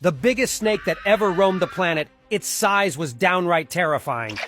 The biggest snake that ever roamed the planet, its size was downright terrifying.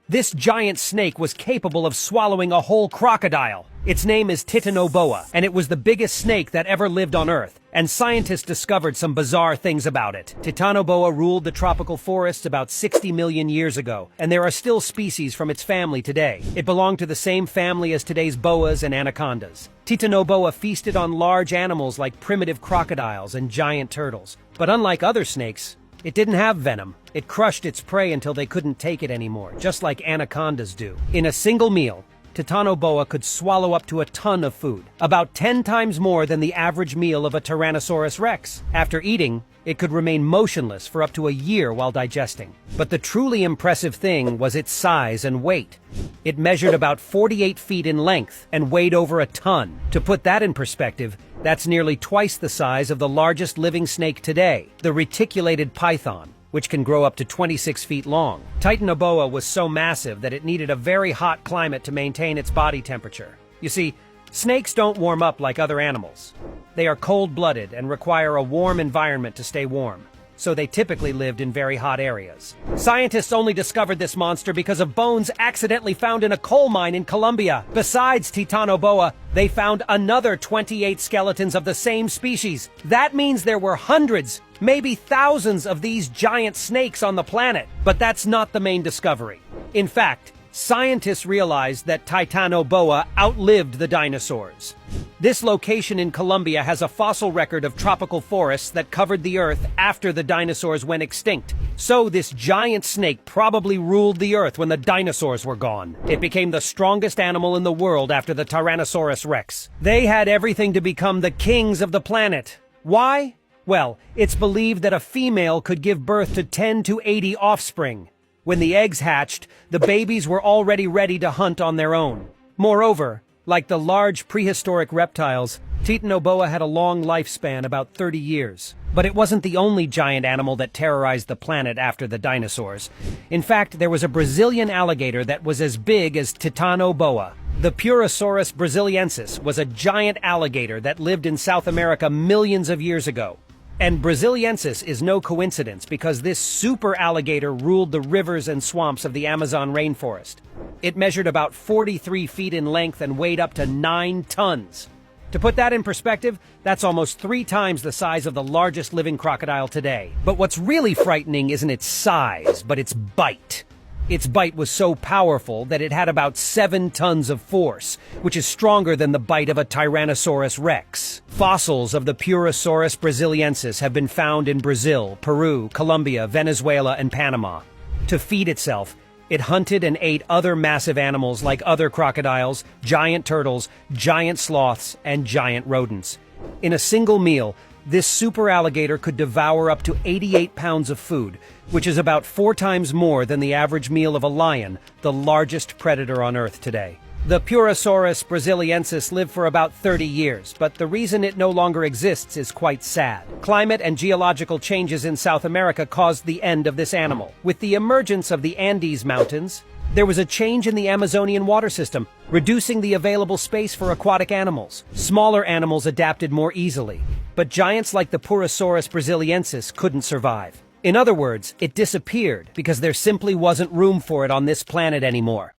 This giant snake was capable of swallowing a whole crocodile. Its name is Titanoboa, and it was the biggest snake that ever lived on Earth, and scientists discovered some bizarre things about it. Titanoboa ruled the tropical forests about 60 million years ago, and there are still species from its family today. It belonged to the same family as today's boas and anacondas. Titanoboa feasted on large animals like primitive crocodiles and giant turtles. But unlike other snakes, it didn't have venom. It crushed its prey until they couldn't take it anymore, just like anacondas do. In a single meal, Titanoboa could swallow up to a ton of food, about 10 times more than the average meal of a Tyrannosaurus rex. After eating, it could remain motionless for up to a year while digesting. But the truly impressive thing was its size and weight. It measured about 48 feet in length and weighed over a ton. To put that in perspective, that's nearly twice the size of the largest living snake today, the reticulated python, which can grow up to 26 feet long. Titanoboa was so massive that it needed a very hot climate to maintain its body temperature. You see, snakes don't warm up like other animals. They are cold-blooded and require a warm environment to stay warm, so they typically lived in very hot areas. Scientists only discovered this monster because of bones accidentally found in a coal mine in Colombia. Besides Titanoboa, they found another 28 skeletons of the same species. That means there were hundreds, maybe thousands of these giant snakes on the planet. But that's not the main discovery. In fact, scientists realized that Titanoboa outlived the dinosaurs. This location in Colombia has a fossil record of tropical forests that covered the Earth after the dinosaurs went extinct. So this giant snake probably ruled the Earth when the dinosaurs were gone. It became the strongest animal in the world after the Tyrannosaurus rex. They had everything to become the kings of the planet. Why? Well, it's believed that a female could give birth to 10 to 80 offspring. When the eggs hatched, the babies were already ready to hunt on their own. Moreover, like the large prehistoric reptiles, Titanoboa had a long lifespan, about 30 years. But it wasn't the only giant animal that terrorized the planet after the dinosaurs. In fact, there was a Brazilian alligator that was as big as Titanoboa. The Purosaurus brasiliensis was a giant alligator that lived in South America millions of years ago. And Brasiliensis is no coincidence because this super alligator ruled the rivers and swamps of the Amazon rainforest. It measured about 43 feet in length and weighed up to 9 tons. To put that in perspective, that's almost 3 times the size of the largest living crocodile today. But what's really frightening isn't its size, but its bite. Its bite was so powerful that it had about 7 tons of force, which is stronger than the bite of a Tyrannosaurus rex. Fossils of the Purosaurus brasiliensis have been found in Brazil, Peru, Colombia, Venezuela, and Panama. To feed itself, it hunted and ate other massive animals like other crocodiles, giant turtles, giant sloths, and giant rodents. In a single meal, this super alligator could devour up to 88 pounds of food, which is about 4 times more than the average meal of a lion, the largest predator on Earth today. The Purosaurus brasiliensis lived for about 30 years, but the reason it no longer exists is quite sad. Climate and geological changes in South America caused the end of this animal. With the emergence of the Andes Mountains, there was a change in the Amazonian water system, reducing the available space for aquatic animals. Smaller animals adapted more easily, but giants like the Purosaurus brasiliensis couldn't survive. In other words, it disappeared because there simply wasn't room for it on this planet anymore.